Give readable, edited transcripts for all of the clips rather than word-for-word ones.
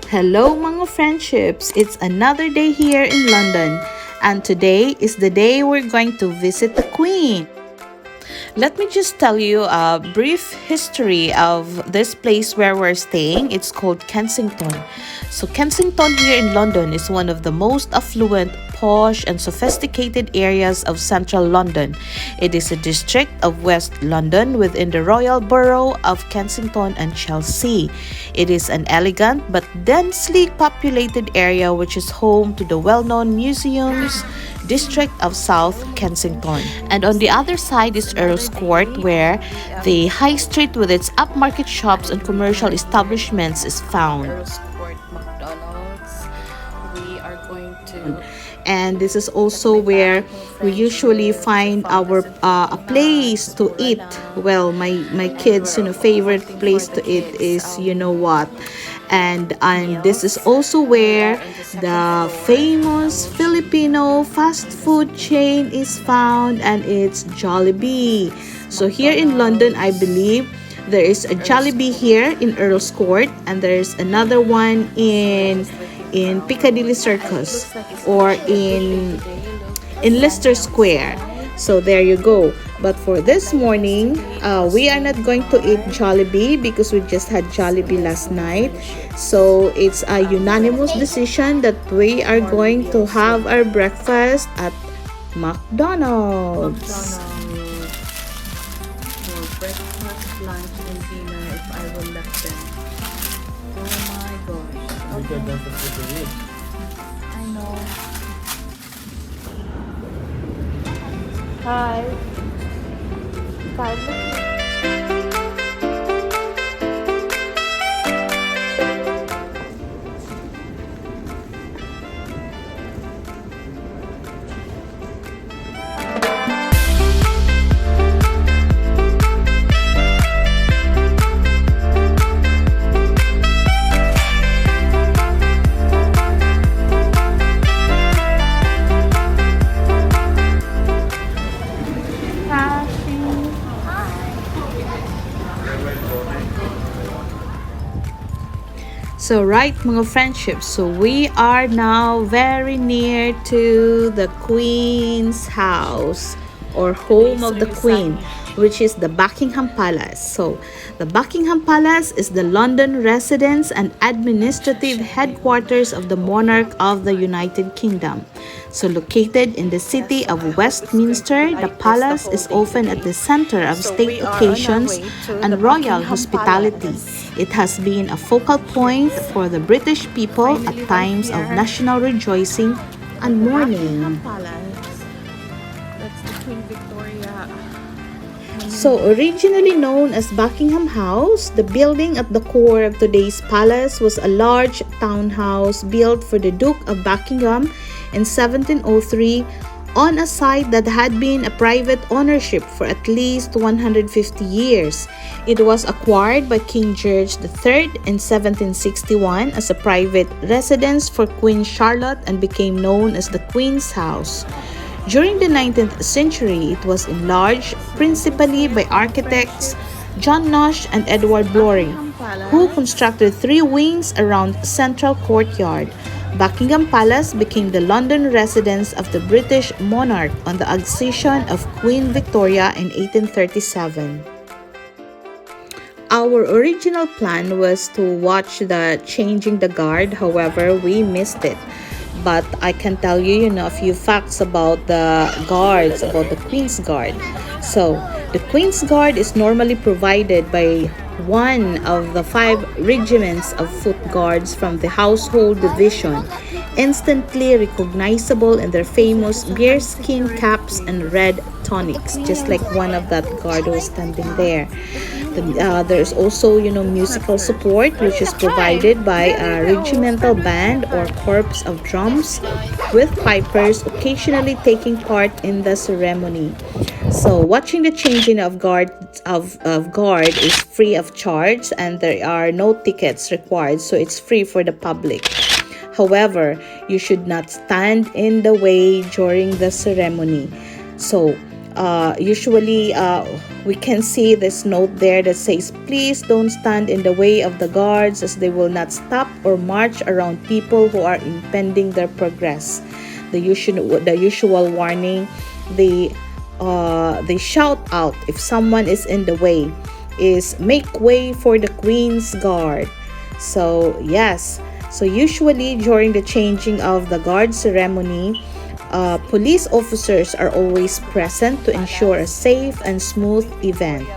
Hello mga friendships! It's another day here in London, and today is the day we're going to visit the Queen. Let me just tell you a brief history of this place where we're staying. It's called Kensington. So Kensington here in London is one of the most affluent, posh and sophisticated areas of central London. It is a district of West London within the Royal Borough of Kensington and Chelsea. It is an elegant but densely populated area which is home to the well-known museums district of South Kensington. And on the other side is Earl's Court, where the high street with its upmarket shops and commercial establishments is found. Earl's Court McDonald's. We are going to... And this is also where we usually find our a place to eat. Well, my kids, favorite place to eat is what. And this is also where the famous Filipino fast food chain is found, and it's Jollibee. So here in London, I believe there is a Jollibee here in Earl's Court, and there's another one in Piccadilly Circus or in Leicester Square. So there you go. But for this morning, we are not going to eat Jollibee because we just had Jollibee last night. So it's a unanimous decision that we are going to have our breakfast at McDonald's. For breakfast, lunch, and dinner if I will let them. Oh my gosh. Okay. I know. Hi. So right mga friendships, so we are now very near to the Queen's house or home of the Queen, which is the Buckingham Palace. So the Buckingham Palace is the London residence and administrative headquarters of the monarch of the United Kingdom. So located in the city of Westminster, the palace is often at the center of state occasions and royal hospitality. It has been a focal point for the British people at times of national rejoicing and mourning. That's the Queen Victoria. So originally known as Buckingham House, the building at the core of today's palace was a large townhouse built for the Duke of Buckingham in 1703 on a site that had been a private ownership for at least 150 years. It was acquired by King George III in 1761 as a private residence for Queen Charlotte and became known as the Queen's House. During the 19th century, it was enlarged principally by architects John Nash and Edward Loring, who constructed 3 wings around Central Courtyard. Buckingham Palace became the London residence of the British monarch on the accession of Queen Victoria in 1837. Our original plan was to watch the changing the guard, however, we missed it. But I can tell you, a few facts about the guards, about the Queen's Guard. So, the Queen's Guard is normally provided by one of the 5 regiments of foot guards from the Household Division, instantly recognizable in their famous bearskin caps and red tunics, just like one of that guard who was standing there. There's also, musical support, which is provided by a regimental band or corps of drums with pipers occasionally taking part in the ceremony. So watching the changing of guard is free of charge, and there are no tickets required, so it's free for the public. However, you should not stand in the way during the ceremony. So Usually, we can see this note there that says, please don't stand in the way of the guards as they will not stop or march around people who are impeding their progress. The usual warning, they shout out if someone is in the way, is make way for the Queen's Guard. So yes, so usually during the changing of the guard ceremony, police officers are always present to ensure a safe and smooth event.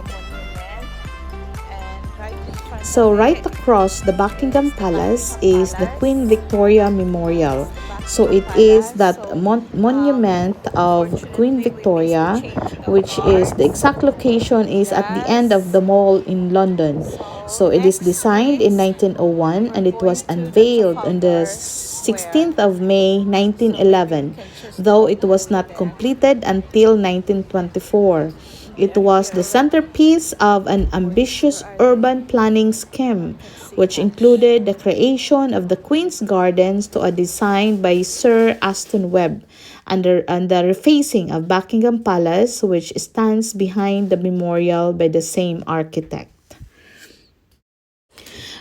So right across the Buckingham Palace is the Queen Victoria Memorial. So it is that monument of Queen Victoria, which is the exact location is at the end of the mall in London. So it is designed in 1901 and it was unveiled on the 16th of May 1911, though it was not completed until 1924. It was the centerpiece of an ambitious urban planning scheme, which included the creation of the Queen's Gardens to a design by Sir Aston Webb, and the refacing of Buckingham Palace, which stands behind the memorial by the same architect.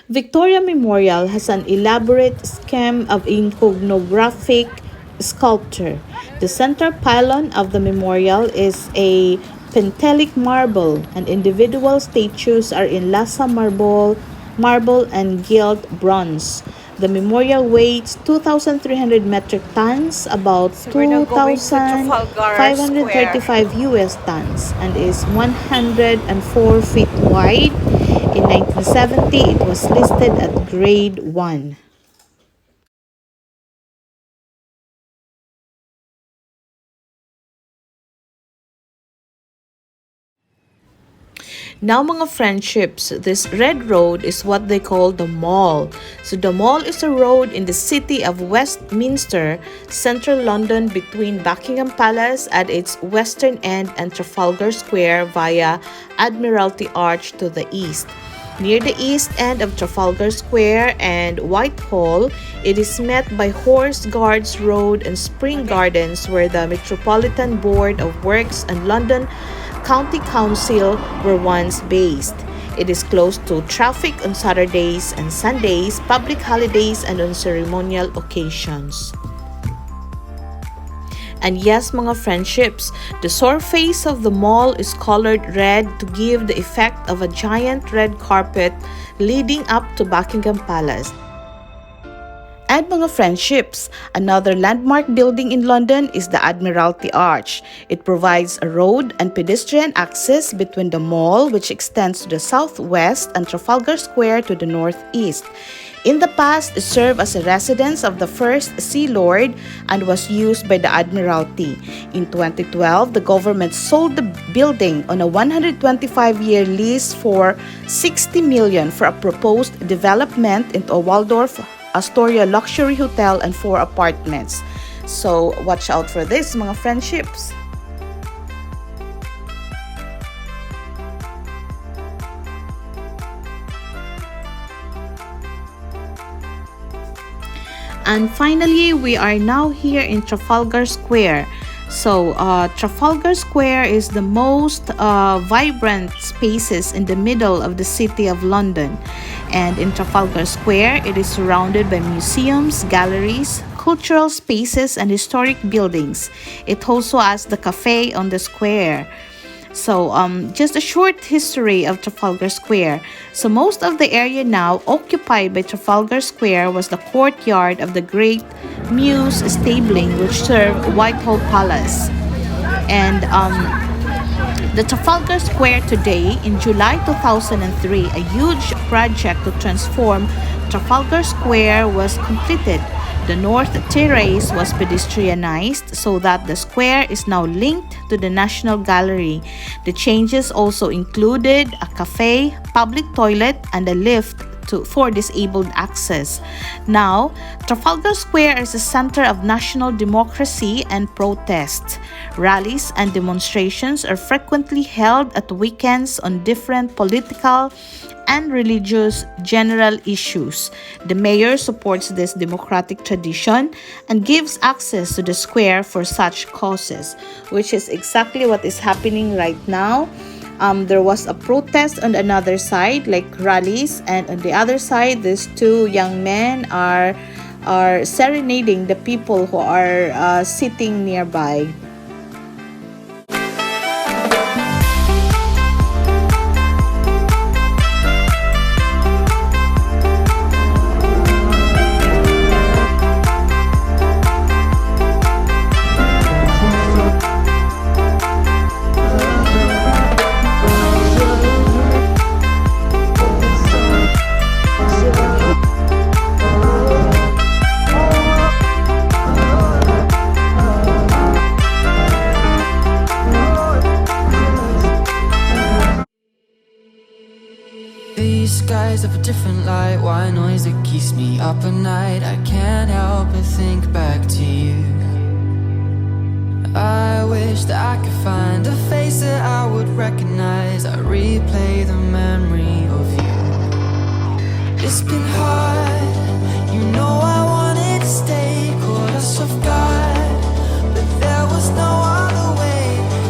Victoria Memorial has an elaborate scheme of iconographic sculpture. The center pylon of the memorial is a Pentelic marble, and individual statues are in Lhasa marble and gilt bronze. The memorial weighs 2,300 metric tons, about 2,535 US tons, and is 104 feet wide. In 1970, it was listed at Grade 1. Now mga friendships, this red road is what they call the Mall. So the Mall is a road in the City of Westminster, central London, between Buckingham Palace at its western end and Trafalgar Square via Admiralty Arch to the east. Near the east end of Trafalgar Square and Whitehall, it is met by Horse Guards Road and Spring Gardens, where the Metropolitan Board of Works and London County Council were once based. It is closed to traffic on Saturdays and Sundays, public holidays, and on ceremonial occasions. And yes, mga friendships, the surface of the mall is colored red to give the effect of a giant red carpet leading up to Buckingham Palace. And mga friendships, another landmark building in London is the Admiralty Arch. It provides a road and pedestrian access between the mall, which extends to the southwest, and Trafalgar Square to the northeast. In the past, it served as a residence of the first Sea Lord and was used by the Admiralty. In 2012, the government sold the building on a 125-year lease for $60 million for a proposed development into a Waldorf Astoria luxury hotel and 4 apartments. So watch out for this, mga friendships. And finally, we are now here in Trafalgar Square. So Trafalgar Square is the most vibrant spaces in the middle of the City of London. And in Trafalgar Square, it is surrounded by museums, galleries, cultural spaces, and historic buildings. It also has the cafe on the square. So just a short history of Trafalgar Square. So most of the area now occupied by Trafalgar Square was the courtyard of the Great Mews stabling, which served Whitehall Palace. And the Trafalgar Square today, in July 2003, a huge project to transform Trafalgar Square was completed. The North Terrace was pedestrianized so that the square is now linked to the National Gallery. The changes also included a cafe, public toilet, and a lift for disabled access. Now, Trafalgar Square is a center of national democracy and protest. Rallies and demonstrations are frequently held at weekends on different political and religious general issues. The mayor supports this democratic tradition and gives access to the square for such causes, which is exactly what is happening right now. There was a protest on another side, like rallies, and on the other side, these two young men are serenading the people who are sitting nearby. These skies have a different light, why noise that keeps me up at night? I can't help but think back to you. I wish that I could find a face that I would recognize. I replay the memory of you. It's been hard, you know I wanted to stay, caught us off guard, but there was no other way.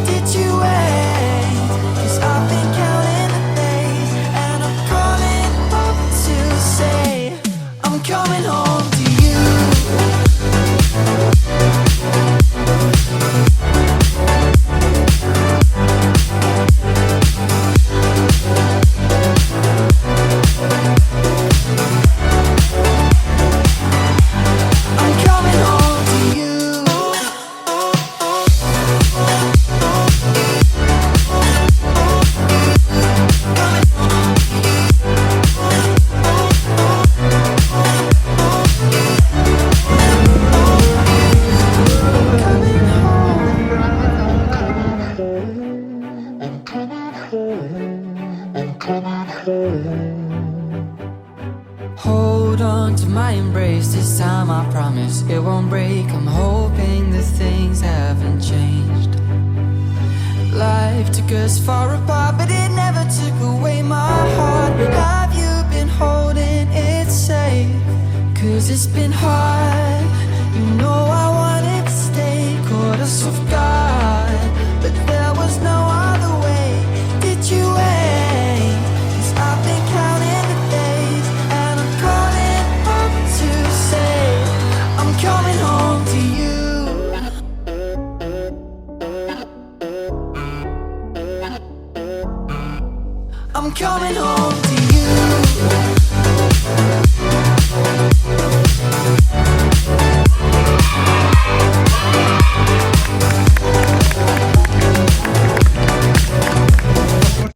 Did you wait? 'Cause I've been counting the days, and I'm calling up to say I'm coming home to you. I'm coming home to you. Hold on to my embrace, this time I promise it won't break. I'm hoping that things haven't changed. Life took us far apart, but it never took away my heart. Have you been holding it safe? 'Cause it's been hard, you know I wanted to stay, caught us off guard, but there was no other way. Did you wait? 'Cause I've been counting the days, and I'm calling up to say I'm coming home to you. I'm coming home to you.